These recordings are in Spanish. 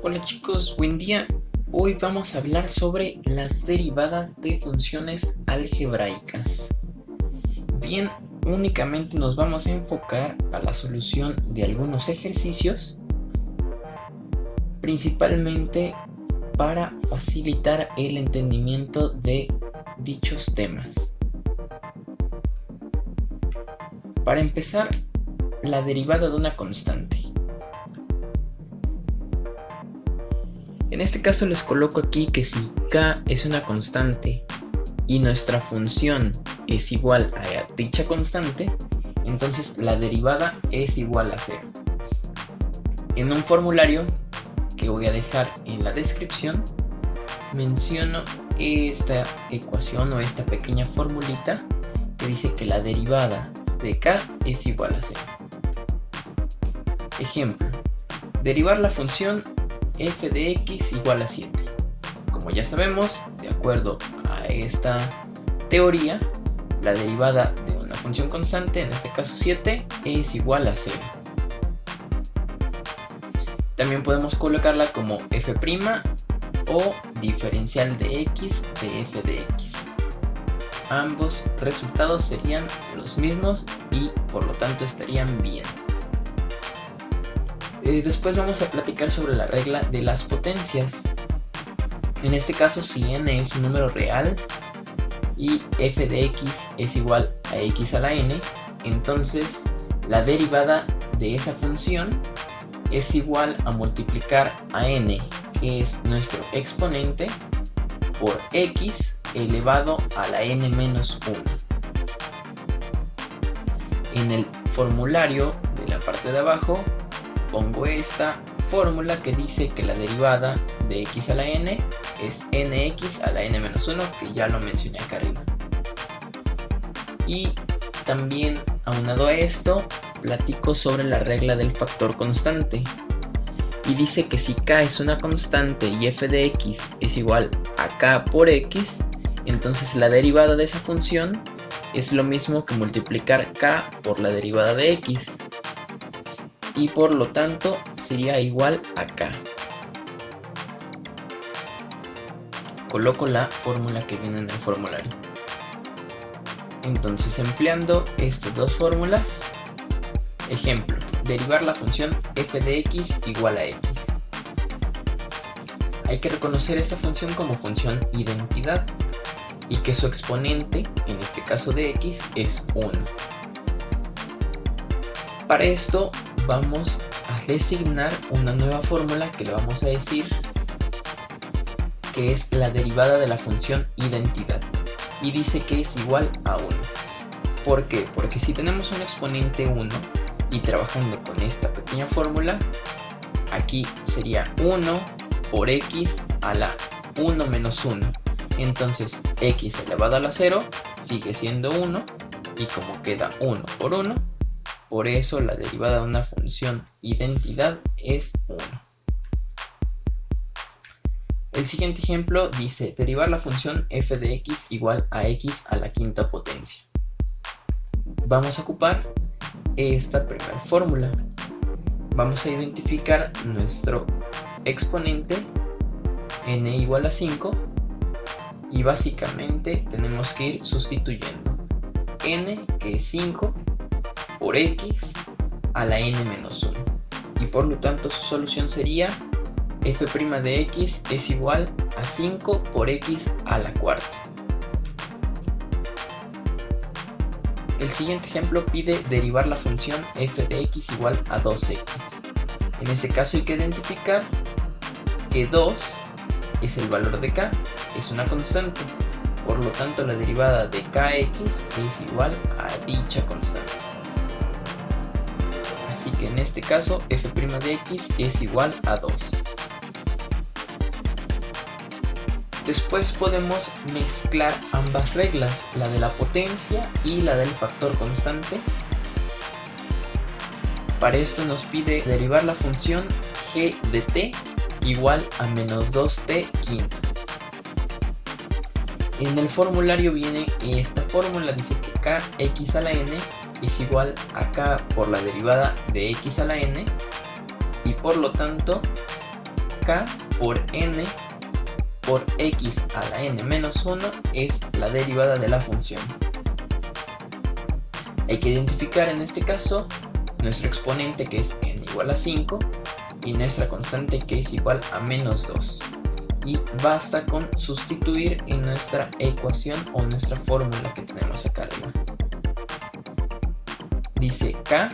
Hola chicos, buen día. Hoy vamos a hablar sobre las derivadas de funciones algebraicas. Bien, únicamente nos vamos a enfocar a la solución de algunos ejercicios, principalmente para facilitar el entendimiento de dichos temas. Para empezar, la derivada de una constante. En este caso les coloco aquí que si k es una constante y nuestra función es igual a dicha constante, entonces la derivada es igual a 0. En un formulario que voy a dejar en la descripción, menciono esta ecuación o esta pequeña formulita que dice que la derivada de k es igual a 0. Ejemplo, derivar la función f de x igual a 7. Como ya sabemos, de acuerdo a esta teoría, la derivada de una función constante, en este caso 7, es igual a 0. También podemos colocarla como f' o diferencial de x de f de x. Ambos resultados serían los mismos y por lo tanto estarían bien. Después vamos a platicar sobre la regla de las potencias. En este caso, si n es un número real y f de x es igual a x a la n, entonces la derivada de esa función es igual a multiplicar a n, que es nuestro exponente, por x elevado a la n menos 1. En el formulario de la parte de abajo pongo esta fórmula que dice que la derivada de x a la n es nx a la n menos 1, que ya lo mencioné acá arriba. Y también, aunado a esto, platico sobre la regla del factor constante. Y dice que si k es una constante y f de x es igual a k por x, entonces la derivada de esa función es lo mismo que multiplicar k por la derivada de x. Y por lo tanto sería igual a k. Coloco la fórmula que viene en el formulario. Entonces, empleando estas dos fórmulas, ejemplo, derivar la función f de x igual a x. Hay que reconocer esta función como función identidad y que su exponente, en este caso de x, es 1. Para esto vamos a designar una nueva fórmula que le vamos a decir que es la derivada de la función identidad, y dice que es igual a 1. ¿Por qué? Porque si tenemos un exponente 1 y trabajando con esta pequeña fórmula, aquí sería 1 por x a la 1 menos 1. Entonces x elevado a la 0 sigue siendo 1, y como queda 1 por 1, por eso la derivada de una función identidad es 1. El siguiente ejemplo dice derivar la función f de x igual a x a la quinta potencia. Vamos a ocupar esta primera fórmula. Vamos a identificar nuestro exponente n igual a 5 y básicamente tenemos que ir sustituyendo n, que es 5, por x a la n menos 1, y por lo tanto su solución sería f' de x es igual a 5 por x a la cuarta. El siguiente ejemplo pide derivar la función f de x igual a 2x. En este caso hay que identificar que 2 es el valor de k, es una constante, por lo tanto la derivada de kx es igual a dicha constante. Así que en este caso f' de x es igual a 2. Después podemos mezclar ambas reglas, la de la potencia y la del factor constante. Para esto nos pide derivar la función g de t igual a menos 2t quinta. En el formulario viene esta fórmula, dice que kx a la n es igual a k por la derivada de x a la n, y por lo tanto k por n por x a la n menos 1 es la derivada de la función. Hay que identificar en este caso nuestro exponente, que es n igual a 5, y nuestra constante, que es igual a menos 2. Y basta con sustituir en nuestra ecuación o nuestra fórmula que tenemos acá arriba. Dice k,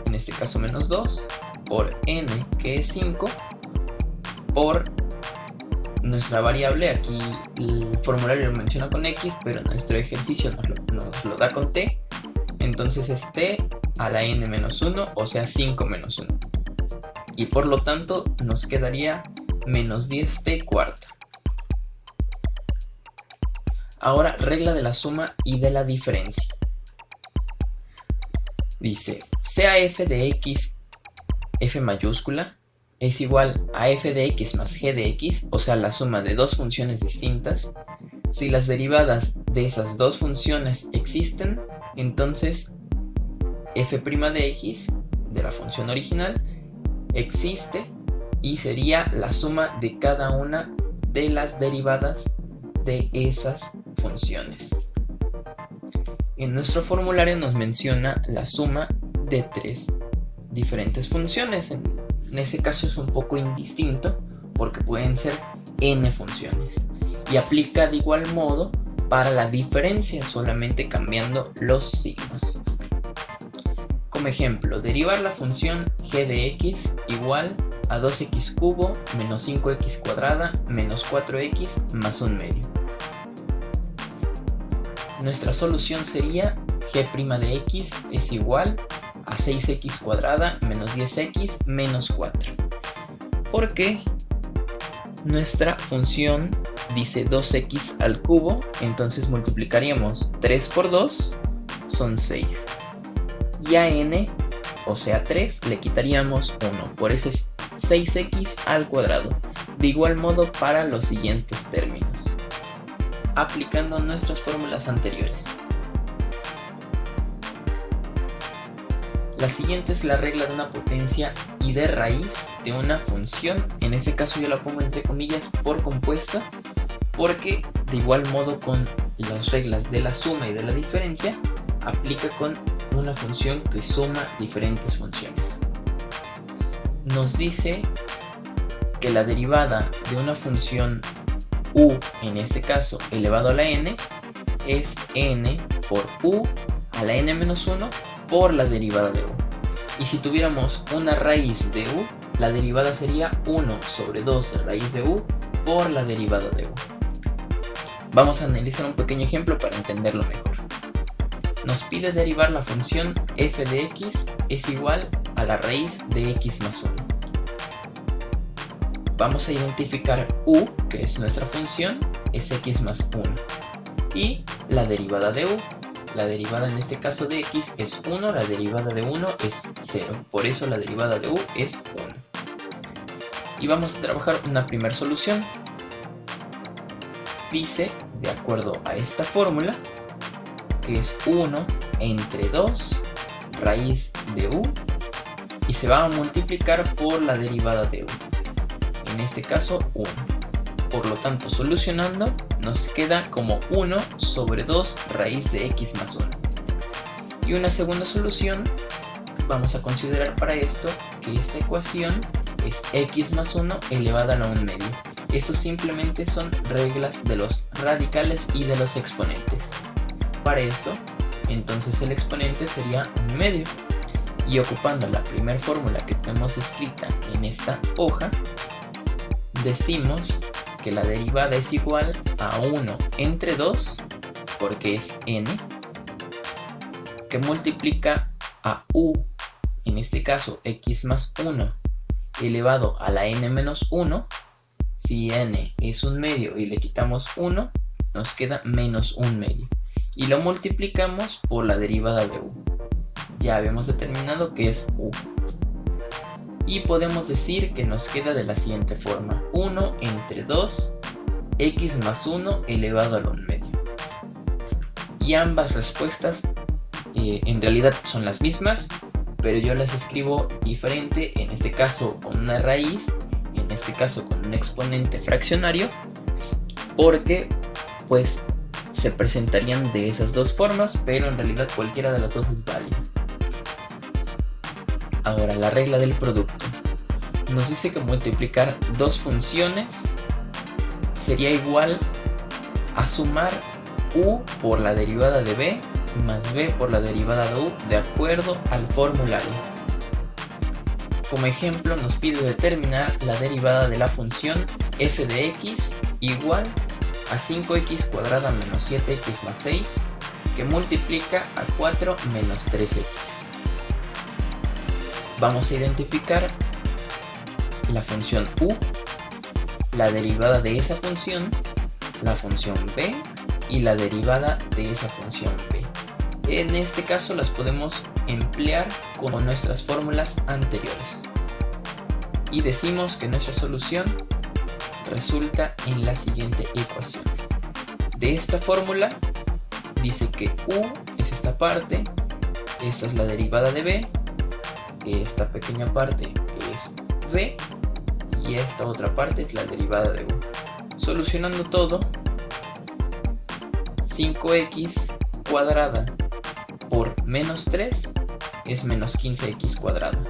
en este caso menos 2, por n, que es 5, por nuestra variable. Aquí el formulario lo menciona con x, pero nuestro ejercicio nos lo da con t. Entonces es t a la n menos 1, o sea 5 menos 1. Y por lo tanto nos quedaría menos 10t cuarta. Ahora, regla de la suma y de la diferencia. Dice, sea f de x, f mayúscula, es igual a f de x más g de x, o sea la suma de dos funciones distintas. Si las derivadas de esas dos funciones existen, entonces f' de x, de la función original, existe y sería la suma de cada una de las derivadas de esas funciones. En nuestro formulario nos menciona la suma de tres diferentes funciones. En ese caso es un poco indistinto porque pueden ser n funciones, y aplica de igual modo para la diferencia, solamente cambiando los signos. Como ejemplo, derivar la función g de x igual a 2x cubo menos 5x cuadrada menos 4x más 1/2. Nuestra solución sería g' de x es igual a 6x cuadrada menos 10x menos 4. Porque nuestra función dice 2x al cubo, entonces multiplicaríamos 3 por 2, son 6. Y a n, o sea 3, le quitaríamos 1, por eso es 6x al cuadrado. De igual modo para los siguientes términos, aplicando nuestras fórmulas anteriores. La siguiente es la regla de una potencia y de raíz de una función. En este caso yo la pongo entre comillas por compuesta, porque de igual modo con las reglas de la suma y de la diferencia, aplica con una función que suma diferentes funciones. Nos dice que la derivada de una función u, en este caso elevado a la n, es n por u a la n menos 1 por la derivada de u. Y si tuviéramos una raíz de u, la derivada sería 1 sobre 2 raíz de u por la derivada de u. Vamos a analizar un pequeño ejemplo para entenderlo mejor. Nos pide derivar la función f de x es igual a la raíz de x más 1. Vamos a identificar u, que es nuestra función, es x más 1. Y la derivada de u. La derivada en este caso de x es 1, la derivada de 1 es 0. Por eso la derivada de u es 1. Y vamos a trabajar una primera solución. Dice, de acuerdo a esta fórmula, que es 1 entre 2 raíz de u, y se va a multiplicar por la derivada de u. En este caso 1. Por lo tanto, solucionando nos queda como 1 sobre 2 raíz de x más 1. Y una segunda solución, vamos a considerar para esto que esta ecuación es x más 1 elevada a la 1/2. Estos simplemente son reglas de los radicales y de los exponentes. Para esto, entonces el exponente sería 1/2. Y ocupando la primera fórmula que tenemos escrita en esta hoja, decimos que la derivada es igual a 1 entre 2, porque es n, que multiplica a u, en este caso x más 1, elevado a la n menos 1. Si n es 1/2 y le quitamos 1, nos queda menos 1/2. Y lo multiplicamos por la derivada de u. Ya habíamos determinado que es u. Y podemos decir que nos queda de la siguiente forma: 1 entre 2 x más 1 elevado a la 1/2. Y ambas respuestas en realidad son las mismas, pero yo las escribo diferente, en este caso con una raíz, en este caso con un exponente fraccionario, porque pues se presentarían de esas dos formas, pero en realidad cualquiera de las dos es válida. Ahora, la regla del producto nos dice que multiplicar dos funciones sería igual a sumar u por la derivada de b más b por la derivada de u de acuerdo al formulario. Como ejemplo, nos pide determinar la derivada de la función f de x igual a 5x cuadrada menos 7x más 6 que multiplica a 4 menos 3x. Vamos a identificar la función u, la derivada de esa función, la función b y la derivada de esa función b. En este caso las podemos emplear con nuestras fórmulas anteriores. Y decimos que nuestra solución resulta en la siguiente ecuación. De esta fórmula dice que u es esta parte, esta es la derivada de b, esta pequeña parte es b y esta otra parte es la derivada de u. Solucionando todo, 5x cuadrada por menos 3 es menos 15x cuadrada.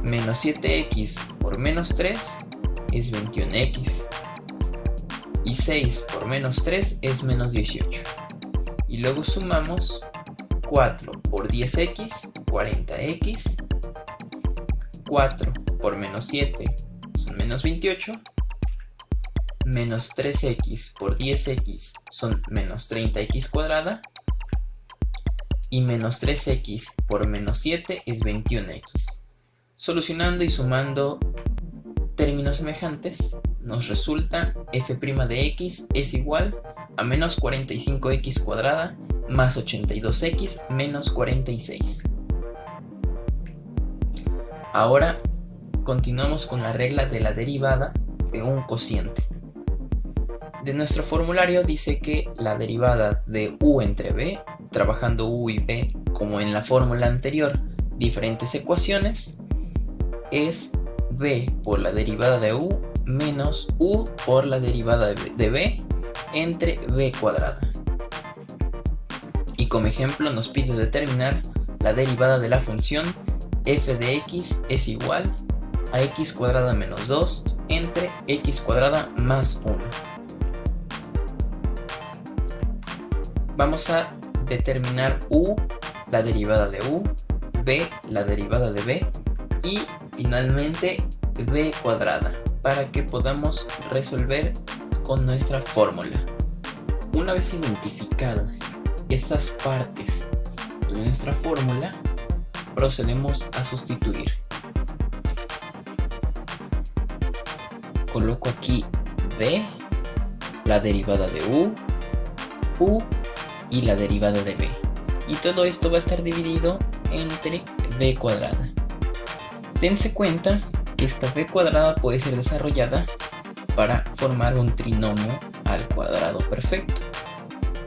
Menos 7x por menos 3 es 21x. Y 6 por menos 3 es menos 18. Y luego sumamos 4 por 10x, 40x. 4 por menos 7 son menos 28. Menos 3x por 10x son menos 30x cuadrada. Y menos 3x por menos 7 es 21x. Solucionando y sumando términos semejantes, nos resulta f' de x es igual a menos 45x cuadrada más 82x menos 46. Ahora continuamos con la regla de la derivada de un cociente. De nuestro formulario dice que la derivada de u entre b, trabajando u y b como en la fórmula anterior, diferentes ecuaciones, es b por la derivada de u menos u por la derivada de b entre b cuadrada. Y como ejemplo nos pide determinar la derivada de la función f de x es igual a x cuadrada menos 2 entre x cuadrada más 1. Vamos a determinar u, la derivada de u, b, la derivada de b y finalmente b cuadrada para que podamos resolver con nuestra fórmula. Una vez identificadas estas partes de nuestra fórmula, procedemos a sustituir. Coloco aquí b, la derivada de u y la derivada de b. Y todo esto va a estar dividido entre b cuadrada. Dense cuenta que esta b cuadrada puede ser desarrollada para formar un trinomio al cuadrado perfecto.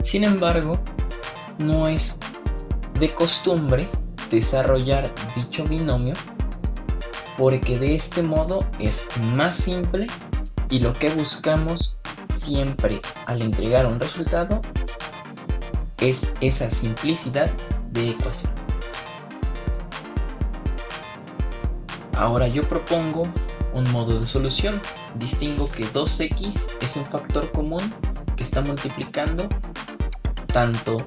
Sin embargo, no es de costumbre desarrollar dicho binomio porque de este modo es más simple y lo que buscamos siempre al entregar un resultado es esa simplicidad de ecuación. Ahora yo propongo un modo de solución. Distingo que 2x es un factor común que está multiplicando tanto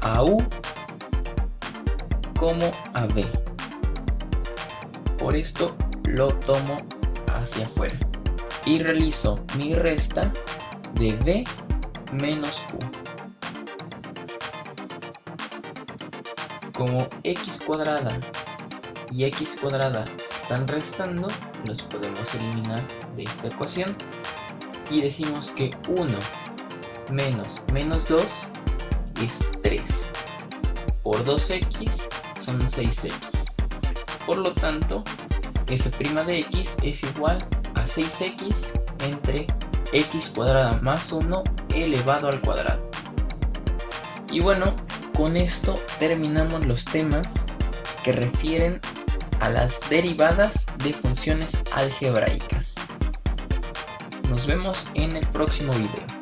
a u como a b. Por esto lo tomo hacia afuera y realizo mi resta de b menos u. Como x cuadrada y x cuadrada se están restando, los podemos eliminar de esta ecuación y decimos que 1 menos menos 2 es 3. Por 2x son 6x. Por lo tanto, f' de x es igual a 6x entre x cuadrada más 1 elevado al cuadrado. Y bueno, con esto terminamos los temas que refieren a las derivadas de funciones algebraicas. Nos vemos en el próximo video.